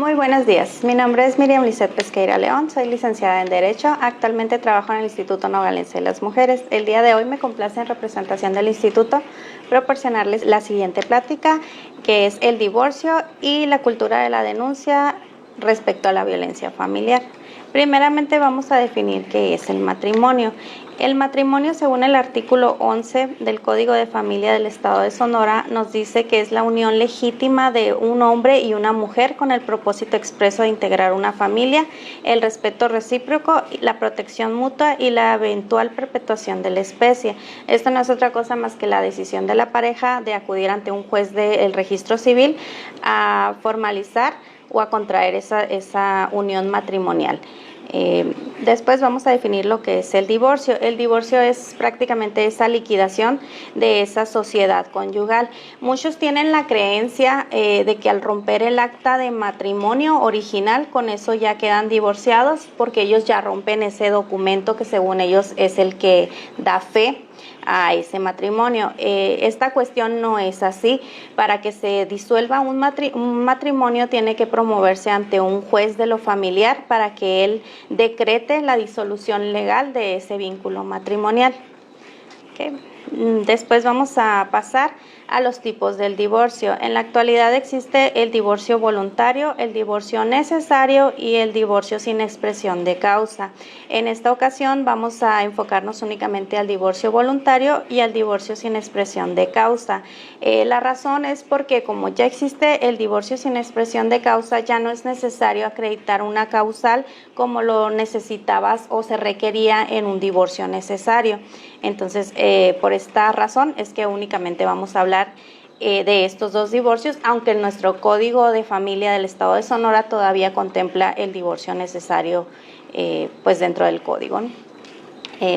Muy buenos días, mi nombre es Miriam Lisset Pesqueira León, soy licenciada en Derecho, actualmente trabajo en el Instituto Nogalense de las Mujeres. El día de hoy me complace en representación del Instituto proporcionarles la siguiente plática, que es el divorcio y la cultura de la denuncia respecto a la violencia familiar. Primeramente vamos a definir qué es el matrimonio. El matrimonio, según el artículo 11 del Código de Familia del Estado de Sonora, nos dice que es la unión legítima de un hombre y una mujer con el propósito expreso de integrar una familia, el respeto recíproco, la protección mutua y la eventual perpetuación de la especie. Esto no es otra cosa más que la decisión de la pareja de acudir ante un juez del registro civil a formalizar o a contraer esa unión matrimonial. Después vamos a definir lo que es el divorcio. El divorcio es prácticamente esa liquidación de esa sociedad conyugal. Muchos tienen la creencia de que al romper el acta de matrimonio original, con eso ya quedan divorciados, porque ellos ya rompen ese documento que según ellos es el que da fe a ese matrimonio. Esta cuestión no es así. Para que se disuelva un matrimonio tiene que promoverse ante un juez de lo familiar para que él decrete la disolución legal de ese vínculo matrimonial. Okay. Después vamos a pasar a los tipos del divorcio. En la actualidad existe el divorcio voluntario, el divorcio necesario y el divorcio sin expresión de causa. En esta ocasión vamos a enfocarnos únicamente al divorcio voluntario y al divorcio sin expresión de causa. La razón es porque como ya existe el divorcio sin expresión de causa, ya no es necesario acreditar una causal como lo necesitabas o se requería en un divorcio necesario. Entonces, por esta razón es que únicamente vamos a hablar de estos dos divorcios, aunque nuestro Código de Familia del Estado de Sonora todavía contempla el divorcio necesario pues dentro del código, ¿no?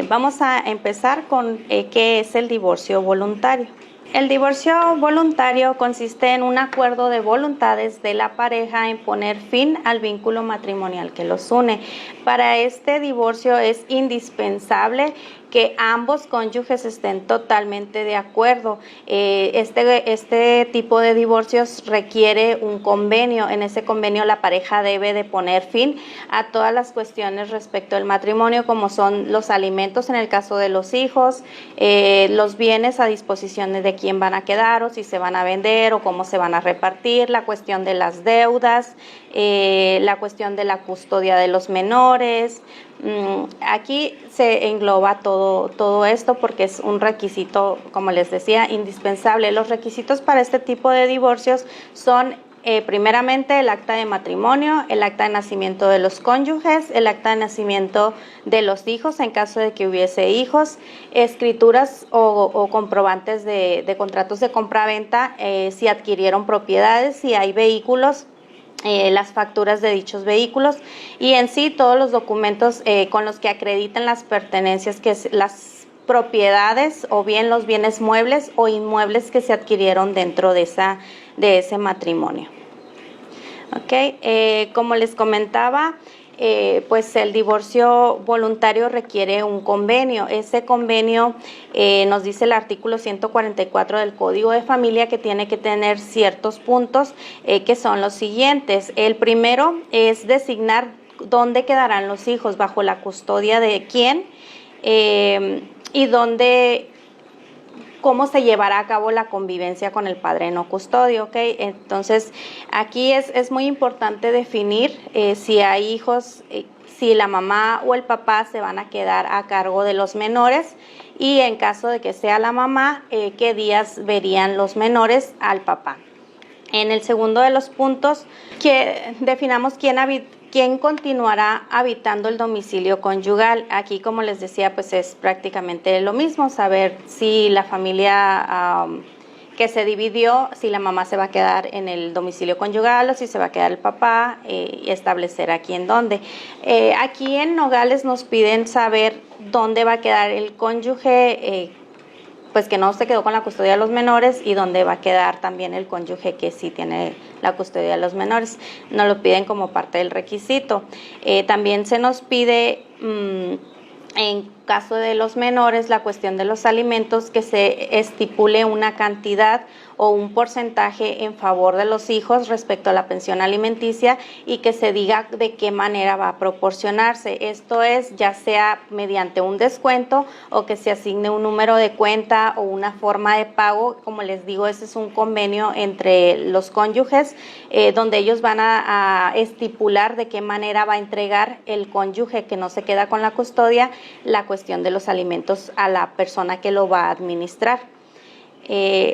Vamos a empezar con qué es el divorcio voluntario. El divorcio voluntario consiste en un acuerdo de voluntades de la pareja en poner fin al vínculo matrimonial que los une. Para este divorcio es indispensable que ambos cónyuges estén totalmente de acuerdo. Este tipo de divorcios requiere un convenio. En ese convenio la pareja debe de poner fin a todas las cuestiones respecto al matrimonio, como son los alimentos en el caso de los hijos, los bienes a disposición de quién van a quedar o si se van a vender o cómo se van a repartir, la cuestión de las deudas, la cuestión de la custodia de los menores. Aquí se engloba todo esto porque es un requisito, como les decía, indispensable. Los requisitos para este tipo de divorcios son primeramente el acta de matrimonio, el acta de nacimiento de los cónyuges, el acta de nacimiento de los hijos en caso de que hubiese hijos, escrituras o comprobantes de contratos de compra-venta si adquirieron propiedades, si hay vehículos, las facturas de dichos vehículos y en sí todos los documentos con los que acreditan las pertenencias, que es las propiedades o bien los bienes muebles o inmuebles que se adquirieron dentro de ese matrimonio. Okay. Como les comentaba, pues el divorcio voluntario requiere un convenio. Ese convenio nos dice el artículo 144 del Código de Familia que tiene que tener ciertos puntos que son los siguientes. El primero es designar dónde quedarán los hijos, bajo la custodia de quién y cómo se llevará a cabo la convivencia con el padre no custodio, ¿ok? Entonces, aquí es muy importante definir si hay hijos, si la mamá o el papá se van a quedar a cargo de los menores y en caso de que sea la mamá, qué días verían los menores al papá. En el segundo de los puntos, que definamos quién continuará habitando el domicilio conyugal. Aquí, como les decía, pues es prácticamente lo mismo, saber si la familia que se dividió, si la mamá se va a quedar en el domicilio conyugal o si se va a quedar el papá, y establecer aquí en dónde. Aquí en Nogales nos piden saber dónde va a quedar el cónyuge, pues que no se quedó con la custodia de los menores y dónde va a quedar también el cónyuge que sí tiene la custodia de los menores. Nos lo piden como parte del requisito. También se nos pide, en caso de los menores, la cuestión de los alimentos, que se estipule una cantidad o un porcentaje en favor de los hijos respecto a la pensión alimenticia y que se diga de qué manera va a proporcionarse. Esto es ya sea mediante un descuento o que se asigne un número de cuenta o una forma de pago. Como les digo, ese es un convenio entre los cónyuges donde ellos van a estipular de qué manera va a entregar el cónyuge que no se queda con la custodia la cuestión de los alimentos a la persona que lo va a administrar.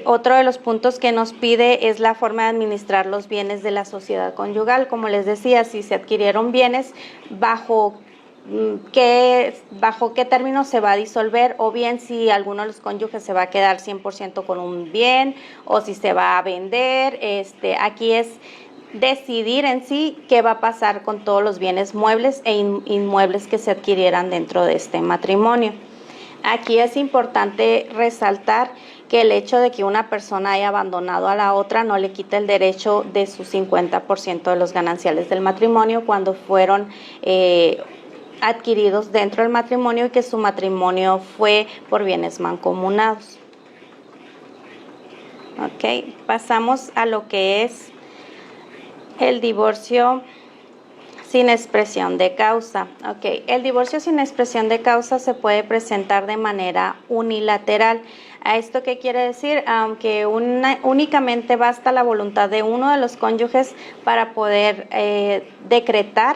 Otro de los puntos que nos pide es la forma de administrar los bienes de la sociedad conyugal. Como les decía, si se adquirieron bienes, bajo qué términos se va a disolver, o bien si alguno de los cónyuges se va a quedar 100% con un bien o si se va a vender. Aquí es decidir en sí qué va a pasar con todos los bienes muebles e inmuebles que se adquirieran dentro de este matrimonio. Aquí es importante resaltar que el hecho de que una persona haya abandonado a la otra no le quita el derecho de su 50% de los gananciales del matrimonio cuando fueron adquiridos dentro del matrimonio y que su matrimonio fue por bienes mancomunados. Ok, pasamos a lo que es el divorcio sin expresión de causa. Ok, el divorcio sin expresión de causa se puede presentar de manera unilateral. ¿A esto qué quiere decir? Aunque únicamente basta la voluntad de uno de los cónyuges para poder decretar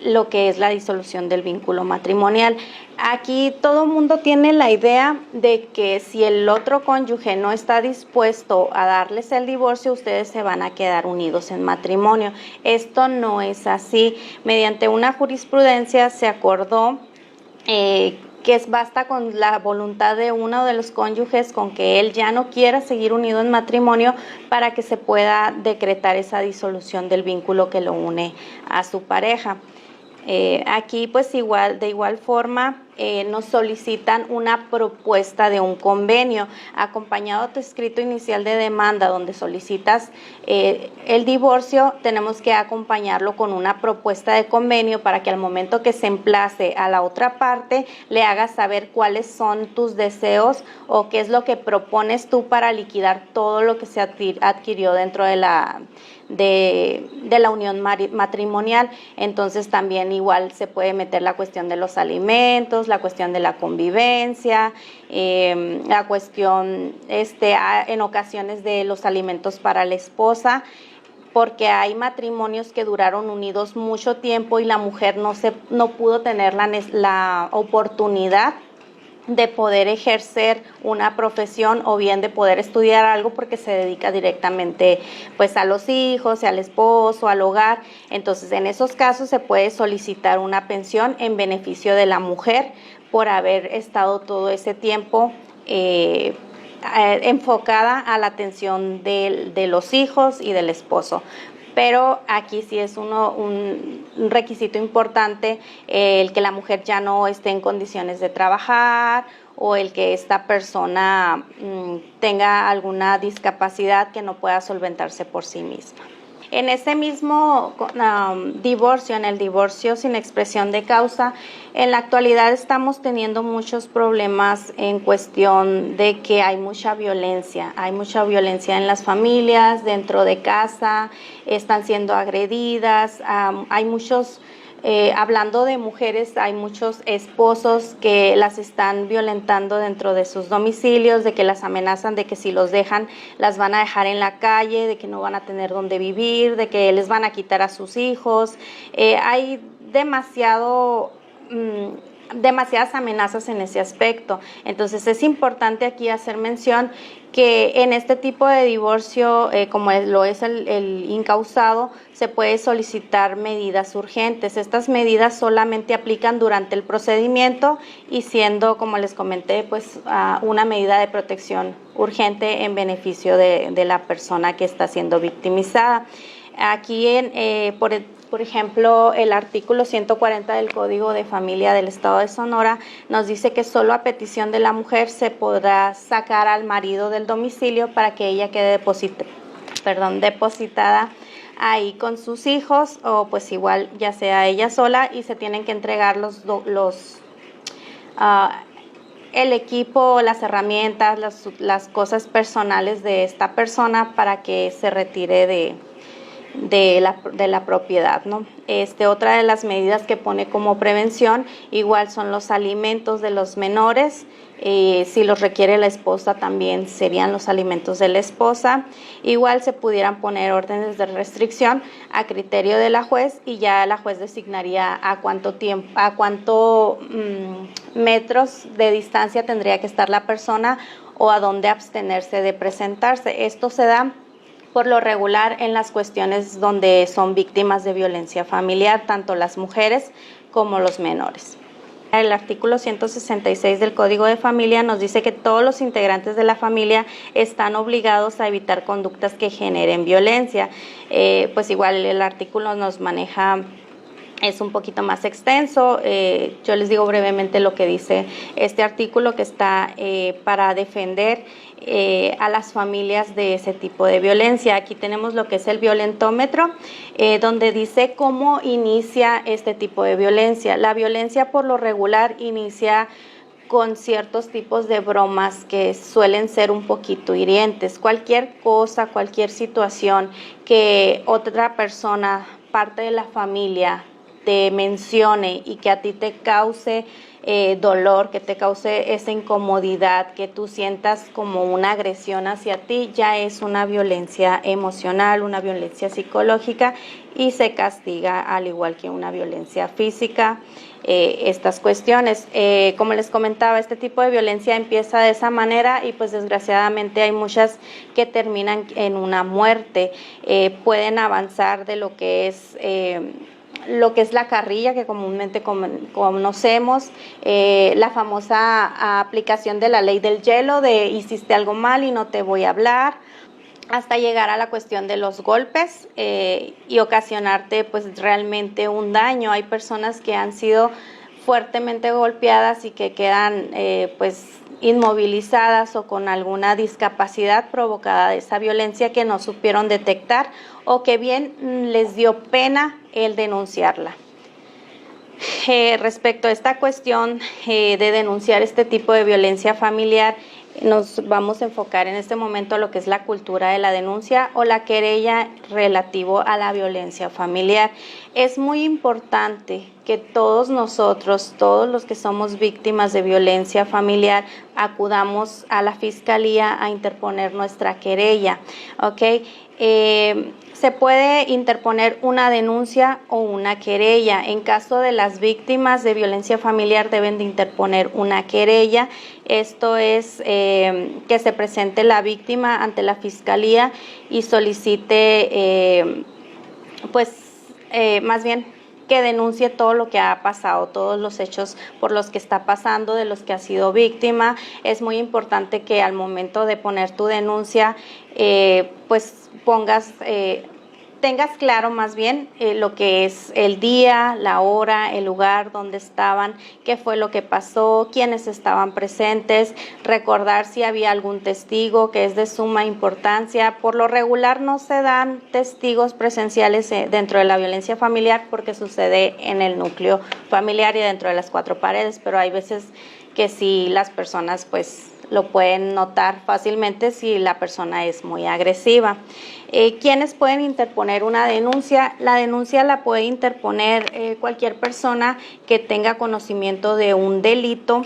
lo que es la disolución del vínculo matrimonial. Aquí todo el mundo tiene la idea de que si el otro cónyuge no está dispuesto a darles el divorcio, ustedes se van a quedar unidos en matrimonio. Esto no es así. Mediante una jurisprudencia se acordó que basta con la voluntad de uno de los cónyuges, con que él ya no quiera seguir unido en matrimonio, para que se pueda decretar esa disolución del vínculo que lo une a su pareja. Aquí pues de igual forma nos solicitan una propuesta de un convenio acompañado a tu escrito inicial de demanda donde solicitas el divorcio. Tenemos que acompañarlo con una propuesta de convenio para que al momento que se emplace a la otra parte le hagas saber cuáles son tus deseos o qué es lo que propones tú para liquidar todo lo que se adquirió dentro de la unión matrimonial. Entonces también igual se puede meter la cuestión de los alimentos, la cuestión de la convivencia, la cuestión en ocasiones de los alimentos para la esposa, porque hay matrimonios que duraron unidos mucho tiempo y la mujer no pudo tener la oportunidad de poder ejercer una profesión o bien de poder estudiar algo porque se dedica directamente pues a los hijos, al esposo, al hogar. Entonces en esos casos se puede solicitar una pensión en beneficio de la mujer por haber estado todo ese tiempo enfocada a la atención de los hijos y del esposo. Pero aquí sí es un requisito importante el que la mujer ya no esté en condiciones de trabajar o el que esta persona tenga alguna discapacidad que no pueda solventarse por sí misma. En ese mismo divorcio, en el divorcio sin expresión de causa, en la actualidad estamos teniendo muchos problemas en cuestión de que hay mucha violencia en las familias, dentro de casa, están siendo agredidas, hay muchos... hablando de mujeres, hay muchos esposos que las están violentando dentro de sus domicilios, de que las amenazan de que si los dejan las van a dejar en la calle, de que no van a tener dónde vivir, de que les van a quitar a sus hijos. Hay demasiadas amenazas en ese aspecto. Entonces es importante aquí hacer mención que en este tipo de divorcio, como lo es el incausado, se puede solicitar medidas urgentes. Estas medidas solamente aplican durante el procedimiento y siendo, como les comenté, pues una medida de protección urgente en beneficio de la persona que está siendo victimizada. Aquí, por ejemplo, el artículo 140 del Código de Familia del Estado de Sonora nos dice que solo a petición de la mujer se podrá sacar al marido del domicilio para que ella quede depositada ahí con sus hijos o pues igual ya sea ella sola, y se tienen que entregar el equipo, las herramientas, las cosas personales de esta persona para que se retire de la propiedad, ¿no? Otra de las medidas que pone como prevención igual son los alimentos de los menores. Si los requiere la esposa, también serían los alimentos de la esposa. Igual se pudieran poner órdenes de restricción a criterio de la juez, y ya la juez designaría a cuánto tiempo, metros de distancia tendría que estar la persona o a dónde abstenerse de presentarse. Esto se da por lo regular en las cuestiones donde son víctimas de violencia familiar, tanto las mujeres como los menores. El artículo 166 del Código de Familia nos dice que todos los integrantes de la familia están obligados a evitar conductas que generen violencia. Pues igual el artículo nos maneja, es un poquito más extenso. Yo les digo brevemente lo que dice este artículo, que está para defender a las familias de ese tipo de violencia. Aquí tenemos lo que es el violentómetro, donde dice cómo inicia este tipo de violencia. La violencia por lo regular inicia con ciertos tipos de bromas que suelen ser un poquito hirientes. Cualquier cosa, cualquier situación que otra persona, parte de la familia, te mencione y que a ti te cause dolor, que te cause esa incomodidad, que tú sientas como una agresión hacia ti, ya es una violencia emocional, una violencia psicológica, y se castiga al igual que una violencia física. Estas cuestiones, como les comentaba, este tipo de violencia empieza de esa manera, y pues desgraciadamente hay muchas que terminan en una muerte. Pueden avanzar de lo que es la carrilla, que comúnmente conocemos, la famosa aplicación de la ley del hielo, de hiciste algo mal y no te voy a hablar, hasta llegar a la cuestión de los golpes y ocasionarte pues realmente un daño. Hay personas que han sido fuertemente golpeadas y que quedan pues inmovilizadas o con alguna discapacidad provocada de esa violencia que no supieron detectar, o que bien les dio pena el denunciarla. Respecto a esta cuestión de denunciar este tipo de violencia familiar, nos vamos a enfocar en este momento a lo que es la cultura de la denuncia o la querella relativo a la violencia familiar. Es muy importante que todos nosotros, todos los que somos víctimas de violencia familiar, acudamos a la fiscalía a interponer nuestra querella, ¿ok? Se puede interponer una denuncia o una querella. En caso de las víctimas de violencia familiar, deben de interponer una querella. Esto es que se presente la víctima ante la fiscalía y solicite, más bien, que denuncie todo lo que ha pasado, todos los hechos por los que está pasando, de los que ha sido víctima. Es muy importante que al momento de poner tu denuncia, pues tengas claro más bien lo que es el día, la hora, el lugar donde estaban, qué fue lo que pasó, quiénes estaban presentes, recordar si había algún testigo, que es de suma importancia. Por lo regular no se dan testigos presenciales dentro de la violencia familiar, porque sucede en el núcleo familiar y dentro de las cuatro paredes, pero hay veces que sí las personas pues lo pueden notar fácilmente si la persona es muy agresiva. ¿Quiénes pueden interponer una denuncia? La denuncia la puede interponer cualquier persona que tenga conocimiento de un delito,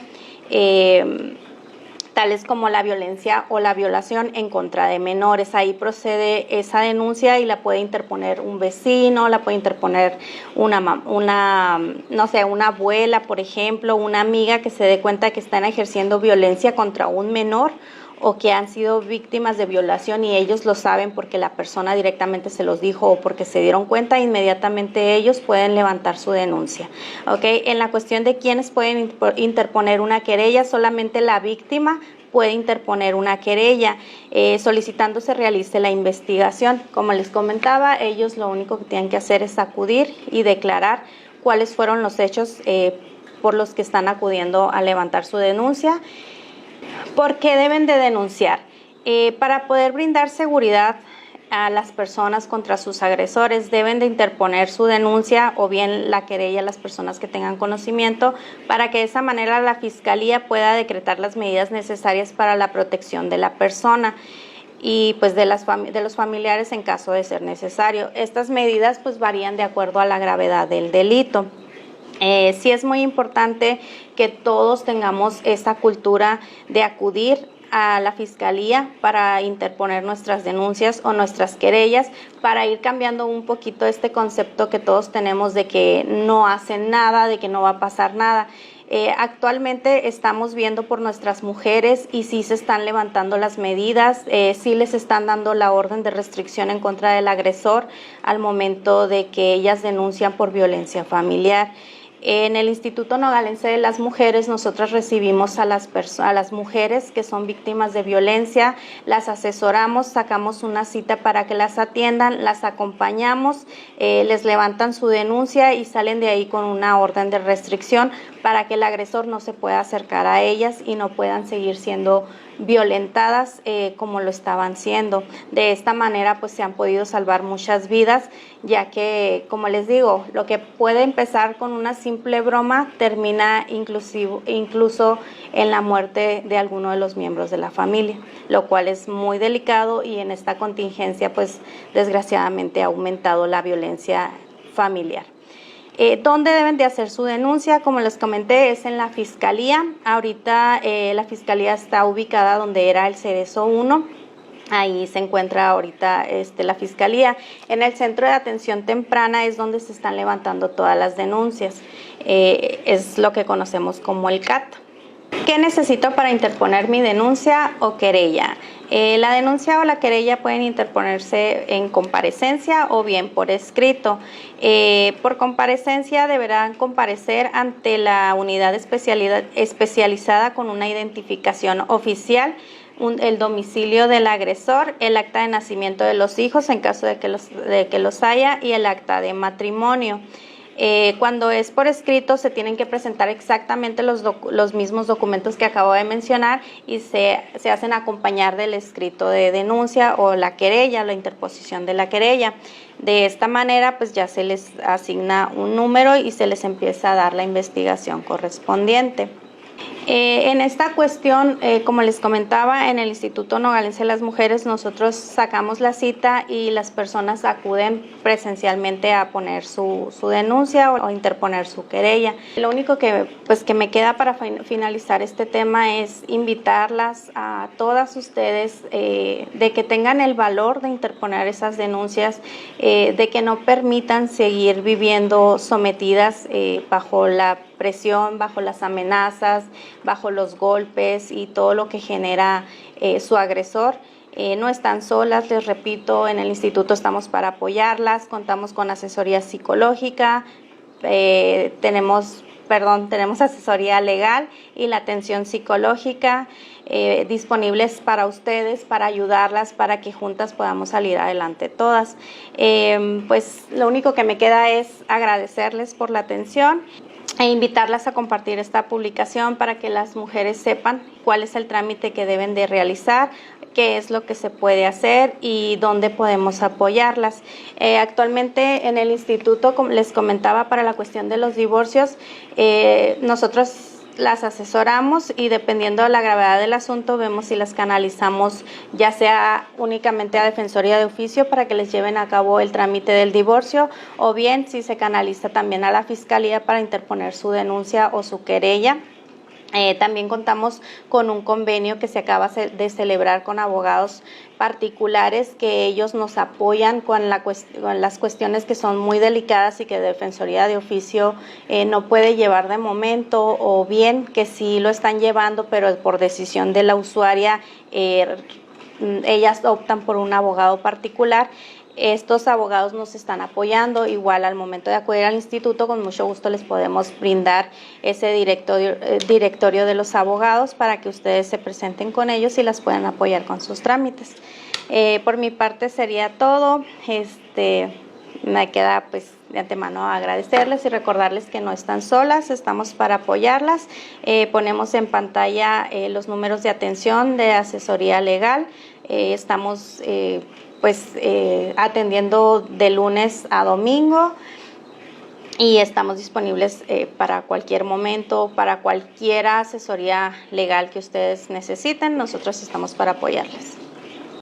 tales como la violencia o la violación en contra de menores. Ahí procede esa denuncia y la puede interponer un vecino, la puede interponer una abuela, por ejemplo, una amiga que se dé cuenta que están ejerciendo violencia contra un menor, o que han sido víctimas de violación y ellos lo saben porque la persona directamente se los dijo o porque se dieron cuenta. Inmediatamente ellos pueden levantar su denuncia. ¿Okay? En la cuestión de quiénes pueden interponer una querella, solamente la víctima puede interponer una querella solicitando se realice la investigación. Como les comentaba, ellos lo único que tienen que hacer es acudir y declarar cuáles fueron los hechos por los que están acudiendo a levantar su denuncia. ¿Por qué deben de denunciar? Para poder brindar seguridad a las personas contra sus agresores. Deben de interponer su denuncia o bien la querella a las personas que tengan conocimiento para que de esa manera la Fiscalía pueda decretar las medidas necesarias para la protección de la persona y pues de los familiares en caso de ser necesario. Estas medidas pues varían de acuerdo a la gravedad del delito. Sí es muy importante que todos tengamos esa cultura de acudir a la Fiscalía para interponer nuestras denuncias o nuestras querellas, para ir cambiando un poquito este concepto que todos tenemos de que no hacen nada, de que no va a pasar nada. Actualmente estamos viendo por nuestras mujeres y sí se están levantando las medidas, sí les están dando la orden de restricción en contra del agresor al momento de que ellas denuncian por violencia familiar. En el Instituto Nogalense de las Mujeres nosotros recibimos a las mujeres que son víctimas de violencia, las asesoramos, sacamos una cita para que las atiendan, las acompañamos, les levantan su denuncia y salen de ahí con una orden de restricción para que el agresor no se pueda acercar a ellas y no puedan seguir siendo violentadas como lo estaban siendo. De esta manera pues se han podido salvar muchas vidas, ya que, como les digo, lo que puede empezar con una simple broma termina incluso en la muerte de alguno de los miembros de la familia, lo cual es muy delicado y en esta contingencia pues desgraciadamente ha aumentado la violencia familiar. ¿Dónde deben de hacer su denuncia? Como les comenté, es en la Fiscalía. Ahorita la Fiscalía está ubicada donde era el Cerezo 1. Ahí se encuentra ahorita la Fiscalía. En el Centro de Atención Temprana es donde se están levantando todas las denuncias. Es lo que conocemos como el CAT. ¿Qué necesito para interponer mi denuncia o querella? La denuncia o la querella pueden interponerse en comparecencia o bien por escrito. Por comparecencia deberán comparecer ante la unidad especializada con una identificación oficial, el domicilio del agresor, el acta de nacimiento de los hijos en caso de que los haya y el acta de matrimonio. Cuando es por escrito se tienen que presentar exactamente los mismos documentos que acabo de mencionar y se hacen acompañar del escrito de denuncia o la querella, la interposición de la querella. De esta manera pues ya se les asigna un número y se les empieza a dar la investigación correspondiente. En esta cuestión, como les comentaba, en el Instituto Nogalense de las Mujeres nosotros sacamos la cita y las personas acuden presencialmente a poner su denuncia o interponer su querella. Lo único que me queda para finalizar este tema es invitarlas a todas ustedes de que tengan el valor de interponer esas denuncias, de que no permitan seguir viviendo sometidas bajo la presión, bajo las amenazas, bajo los golpes y todo lo que genera su agresor. No están solas, les repito, en el instituto estamos para apoyarlas, contamos con asesoría psicológica, tenemos asesoría legal y la atención psicológica disponibles para ustedes, para ayudarlas, para que juntas podamos salir adelante todas. Pues lo único que me queda es agradecerles por la atención e invitarlas a compartir esta publicación para que las mujeres sepan cuál es el trámite que deben de realizar, qué es lo que se puede hacer y dónde podemos apoyarlas. Actualmente en el instituto, como les comentaba, para la cuestión de los divorcios, nosotros las asesoramos y dependiendo de la gravedad del asunto vemos si las canalizamos ya sea únicamente a Defensoría de Oficio para que les lleven a cabo el trámite del divorcio o bien si se canaliza también a la Fiscalía para interponer su denuncia o su querella. También contamos con un convenio que se acaba de celebrar con abogados particulares que ellos nos apoyan con las cuestiones que son muy delicadas y que Defensoría de Oficio no puede llevar de momento, o bien que sí lo están llevando pero por decisión de la usuaria ellas optan por un abogado particular. Estos abogados nos están apoyando, igual al momento de acudir al instituto con mucho gusto les podemos brindar ese directorio de los abogados para que ustedes se presenten con ellos y las puedan apoyar con sus trámites. Por mi parte sería todo. Me queda pues de antemano agradecerles y recordarles que no están solas, estamos para apoyarlas. Ponemos en pantalla los números de atención de asesoría legal. Estamos atendiendo de lunes a domingo y estamos disponibles para cualquier momento, para cualquier asesoría legal que ustedes necesiten. Nosotros estamos para apoyarles.